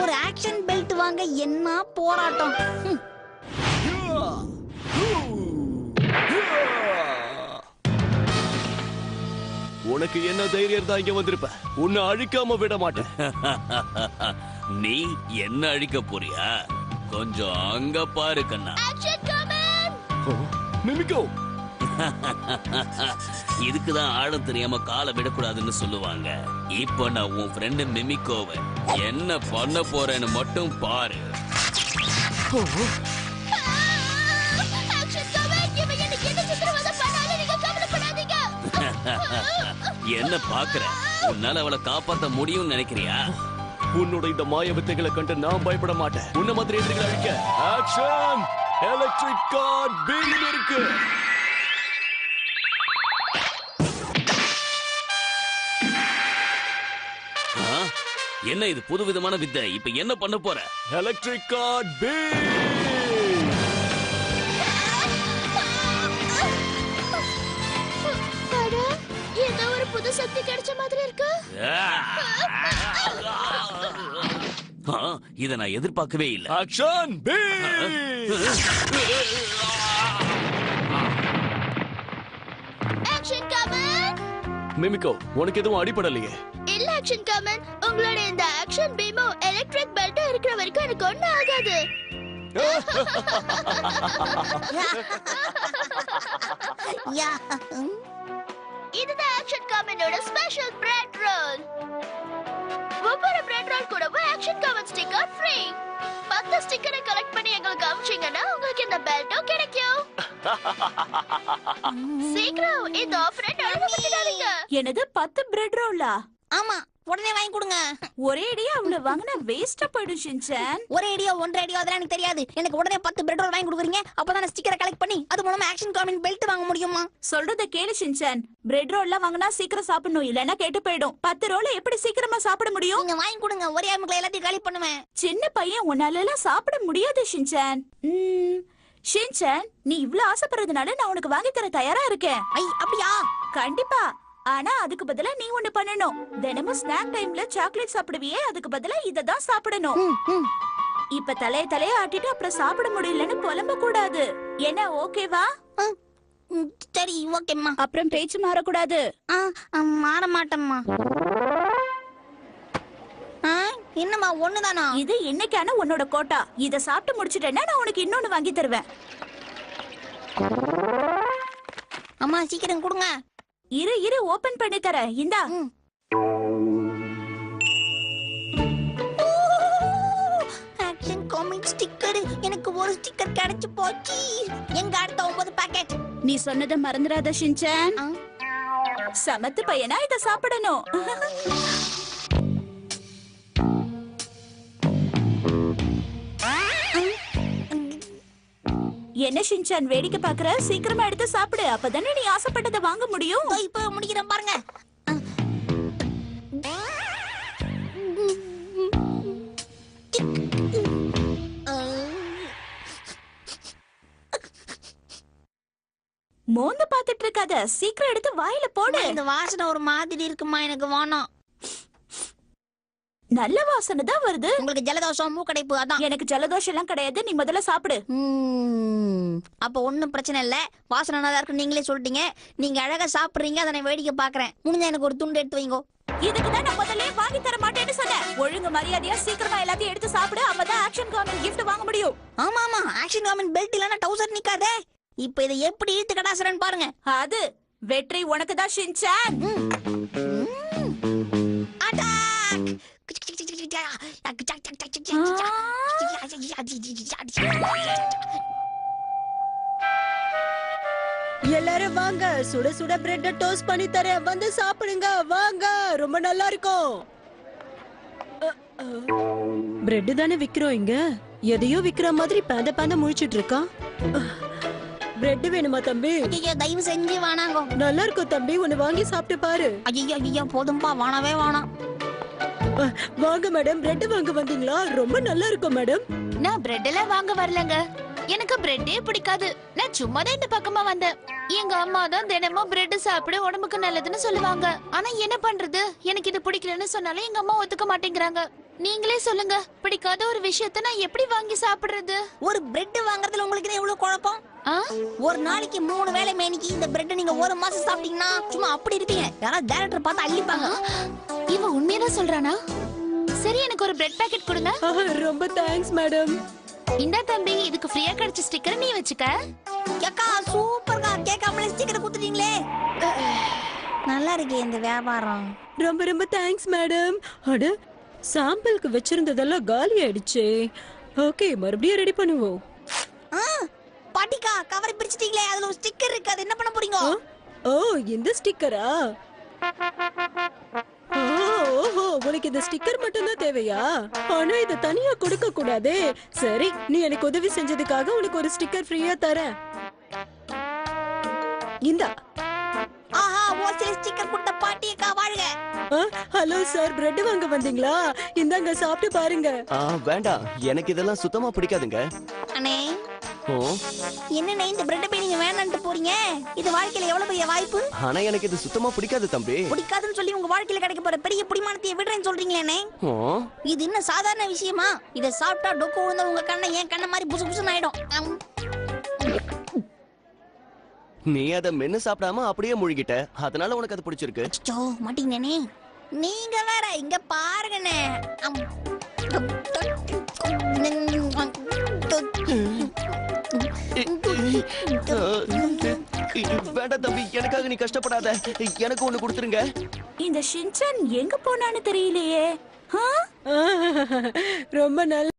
ஒரு action belt வாங்க என்ன போராட்டம். உனக்கு என்ன தைரியம் தான் இங்க வந்திருப்ப? உன்னை அழிக்காம விட மாட்டேன். நீ என்ன அழிக்க போறியா? கொஞ்சம் அங்க பாரு கண்ணா. மிமிகோ, இதுக்குதான் ஆழம் தெரியாம காலை விடக்கூடாதுன்னு சொல்லுவாங்க. இப்ப நான் உன் ஃப்ரெண்டு மிமிகோவை என்ன பண்ண போறேன்னு மட்டும் பாரு. என்ன பாக்குற? உன்னால அவளை காப்பாத்த முடியும்னு நினைக்கிறியா? உன்னோட இந்த மாய வித்தைகளை கண்டு நான் பயப்பட மாட்டேன். உன்ன மாதிரி எதிரிகளை அழிக்க ஆக்ஷன் எலக்ட்ரிக் கார் பீம் இருக்கு. என்ன இது புதுவிதமான வித்தை? இப்ப என்ன பண்ண போற? Electric car beam. புது சக்தி கிடைச்ச மாதிரி இருக்கு. இத நான் எதிர்பார்க்கவே இல்ல. Action beam. Action Kamen. Mimiko, உனக்கு எதுவும் அடிபடலையே? இல்ல ஆக்ஷன் கமன், உங்களோட இந்த ஆக்ஷன் பீமோ எலக்ட்ரிக் பெல்ட் இருக்கிற வரைக்கும் எனக்கு ஒண்ணும் ஆகாது. இதுதான் ஆக்ஷன் கமனோட ஸ்பெஷல் பிரெட் ரோல். ஒவ்வொரு பிரெட் ரோல் கூடவும் ஆக்ஷன் கமன் ஸ்டிக்கர் ஃப்ரீ. 10 ஸ்டிக்கரை கலெக்ட் பண்ணி எங்களுக்கு அனுப்பிச்சீங்கன்னா உங்களுக்கு இந்த பெல்ட்டும் கிடைக்கும். சீக்கிரம் இந்த ஆஃபரை நடந்துடாதீங்க. எனது 10 பிரெட் ரோலா? ஆமா, உடனே வாங்கி கொடுங்க. ஒரே அடியா அவ்வளவு வாங்கினா வேஸ்டா போயிடும் ஷின்சான். ஒரே அடியோ ஒன்றரை அடியோ அதெல்லாம் எனக்கு தெரியாது. எனக்கு உடனே 10 பிரெட் ரோல் வாங்கி கொடுக்குறீங்க. அப்பதான் ஸ்டிக்கரை கலெக்ட் பண்ணி அது மூலமா ஆக்ஷன் காமின் பெல்ட் வாங்க முடியுமா? சொல்றத கேளு ஷின்சான். பிரெட் ரோல்லாம் வாங்கினா சீக்கிரம் சாப்பிடணும், இல்லன்னா கெட்டு போயிடும். 10 ரோல எப்படி சீக்கிரமா சாப்பிட முடியும்? நீங்க வாங்கி கொடுங்க, ஒரே அமுக்குல எல்லாத்தையும் காலி பண்ணுவேன். சின்ன பையன் உன்னால எல்லாம் சாப்பிட முடியாது ஷின்சான். ஷின்சான், நீ இவ்ளோ ஆசைப்படுறதுனால நான் உனக்கு வாங்கி தர தயாரா இருக்கேன். ஐ, அப்படியா? கண்டிப்பா. ஆனா அதுக்கு பதிலா நீ ஒண்ணு பண்ணணும். தினமும் ஸ்நாக் டைம்ல சாக்லேட் சாப்பிடுவியே, அதுக்கு பதிலா இததான் சாப்பிடணும். இப்ப தலைய ஆட்டிட்டு அப்புறம் சாப்பிட முடியலன்னு புலம்ப கூடாது. என்ன ஓகேவா? சரி, ஓகேம்மா. அப்புறம் பேச்சு மாறக்கூடாது. மாற மாட்டேம்மா. என்னம்மா, ஒண்ணுதானா? இது இன்னைக்கான உன்னோட கோட்டா. இத சாப்பிட்டு முடிச்சிட்டேன்னா நான் உனக்கு இன்னொன்னு வாங்கி தருவேன். அம்மா சீக்கிரம் கொடுங்க. இரு ஓபன் பண்ணி தரேன். இந்தா. Action comic sticker. எனக்கு ஒரு ஸ்டிக்கர் கிடைச்சு போச்சு. எங்க அடுத்த 9 பாக்கெட்? நீ சொன்னதை மறந்துடாத ஷின்சான். சமத்து பையனா இத சாப்பிடணும். என்ன ஷின்சான் வேடிக்கை பாக்குற? சீக்கிரமா எடுத்து சாப்பிடு, அப்பதானே நீ ஆசைப்பட்டதை வாங்க முடியும். இப்ப முடிக்கிறேன் பாருங்க. மோந்து பாத்துட்டு இருக்காத, சீக்கிரம் எடுத்து வாயில போடு. இந்த வாசனை ஒரு மாதிரி இருக்குமா, எனக்கு வேணாம். நல்ல வாசனை தான் வருது. உங்களுக்கு ஜலதோஷம் மூக்கடைப்பு அதான். எனக்கு ஜலதோஷம் எல்லாம் கிடையாது, நீ முதல்ல சாப்பிடு. அப்ப ஒண்ணும் பிரச்சனை இல்ல. வாசனை நல்லா இருக்கு நீங்களே சொல்லிட்டீங்க. நீங்க அழகா சாப்பிடுறீங்க, அதை நான் வேடிக்கை பாக்குறேன். முடிஞ்சா எனக்கு ஒரு துண்டு எடுத்து வைங்க. இதுக்குதான் நான் முதல்ல வாங்கி தர மாட்டேன்னு சொன்னேன். ஒழுங்கு மரியாதையா சீக்கிரமா எல்லாத்தையும் எடுத்து சாப்பிடு, அப்பதான் ஆக்ஷன் காமின் கிஃப்ட் வாங்க முடியும். ஆமா ஆக்ஷன் காமின் பெல்ட் இல்லனா டவுசர் நிக்காதே. இப்ப இதை எப்படி இழுத்து கடாசறன்னு பாருங்க. அது வெற்றி உனக்கு தான் ஷின்சான். அட்டாக்! எல்லாரும் வாங்க, சுட சுட பிரெட் டோஸ்ட் பண்ணி தரேன், வந்து சாப்பிடுங்க வாங்க, ரொம்ப நல்லா இருக்கும். பிரெட் தானே விக்கிறோம் இங்க, எதையோ விக்கிற மாதிரி பேந்த பேந்த முழிச்சிட்டு இருக்கா. பிரெட் வேணுமா தம்பி? ஐயோ தயவு செஞ்சு வானாங்க. நல்லா இருக்கும் தம்பி, ஒன்னு வாங்கி சாப்பிட்டு பாரு. ஐயோ போதும்பா, வானவே வானாம். வாங்க மேடம், பிரெட் வாங்க வந்தீங்களா? ரொம்ப நல்லா இருக்கும் மேடம். நான் பிரெட் எல்லாம் வாங்க வரலங்க, எனக்கு பிரெட்டே பிடிக்காது. நான் சும்மா தான் இந்த பக்கமா வந்தேன். எங்க அம்மா தான் தினமும் பிரெட் சாப்பிடு உடம்புக்கு நல்லதுன்னு சொல்லுவாங்க. ஆனா என்ன பண்றது, எனக்கு இது பிடிக்கலன்னு சொன்னாலும் எங்க அம்மா ஒத்துக்க மாட்டேங்கிறாங்க. நீங்களே சொல்லுங்க, பிடிக்காத ஒரு விஷயத்தை நான் எப்படி வாங்கி சாப்பிடுறது? ஒரு பிரெட் வாங்குறதுல உங்களுக்கு என்ன எவ்வளவு குழப்பம்? ஆ? ஒரு நாளைக்கு 3 வேளை மேனிக்கு இந்த பிரெட் நீங்க ஒரு மாசம் சாப்பிட்டீங்கன்னா சும்மா அப்படி இருப்பீங்க. யாராவது டைரக்டர் பார்த்து அள்ளிப்பாங்க. இவன் உண்மையதான் சொல்றானா? சரி, எனக்கு ஒரு பிரெட் பாக்கெட் கொடுங்க. ரொம்ப தேங்க்ஸ் மேடம். இந்தா தம்பி, இதுக்கு ஃப்ரீயா கிடைச்ச ஸ்டிக்கர் நீ வச்சுக்க. கேக்கா சூப்பர்க்கா, கேட்காமலே ஸ்டிக்கர் குத்துட்டீங்களே. நல்லா இருக்கே இந்த வியாபாரம். ரொம்ப ரொம்ப தேங்க்ஸ் மேடம். அட, சாம்பிளுக்கு வச்சிருந்ததெல்லாம் காலி ஆயிடுச்சே. ஓகே, மறுபடியும் ரெடி பண்ணுவோம். பாட்டிக்கா, கவரை பிரிச்சிட்டீங்களே, அதுல ஒரு ஸ்டிக்கர் இருக்கு, அது என்ன பண்ண போறீங்க? ஓ, இந்த ஸ்டிக்கரா? ஓஹோ, உனக்கு இந்த ஸ்டிக்கர் மட்டும் தான் தேவையா? ஆனா இத தனியா கொடுக்க கூடாதே. சரி, நீ எனக்கு உதவி செஞ்சதுக்காக உனக்கு ஒரு ஸ்டிக்கர் ஃப்ரீயா தரேன். இந்தா. ஆஹா, ஓசில ஸ்டிக்கர் கொடுத்த பாட்டியக்கா வாழ்க. ஹலோ சார், பிரெட் வாங்க வந்தீங்களா? இந்தாங்க, சாப்பிட்டு பாருங்க. வேண்டாம், எனக்கு இதெல்லாம் சுத்தமா பிடிக்காதுங்க. அண்ணே, ஓ, என்னண்ணே இந்த பிரெட் போய் நீங்க வேணான்ட்டு போறீங்க? இது வாழ்க்கையில எவ்வளவு பெரிய வாய்ப்பு. ஆனா எனக்கு இது சுத்தமா பிடிக்காது தம்பி. பிடிக்காதுன்னு சொல்லி உங்க வாழ்க்கையில கிடைக்க போற பெரிய புடிமானத்தை விடுறேன்னு சொல்றீங்களே. ஓ, இது என்ன சாதாரண விஷயமா? இத சாப்பிட்டா டொக்கு விழுந்த உங்க கண்ணை என் கண்ண மாதிரி புசு புசுன்னு ஆயிடும். நீ அதை மென்னு சாப்பிடாம அப்படியே முழுகிட்ட, அதனால உனக்கு அது பிடிச்சிருக்கு. அச்சோ, மாட்டீங்கண்ணே. நீங்க வேற இங்க பாருங்கண்ணே. வேண்டாம் தம்பி, எனக்காக நீ கஷ்டப்படாத. எனக்கு ஒண்ணு கொடுத்துருங்க. இந்த ஷின்சான் எங்க போனான்னு தெரியலையே. ரொம்ப நல்ல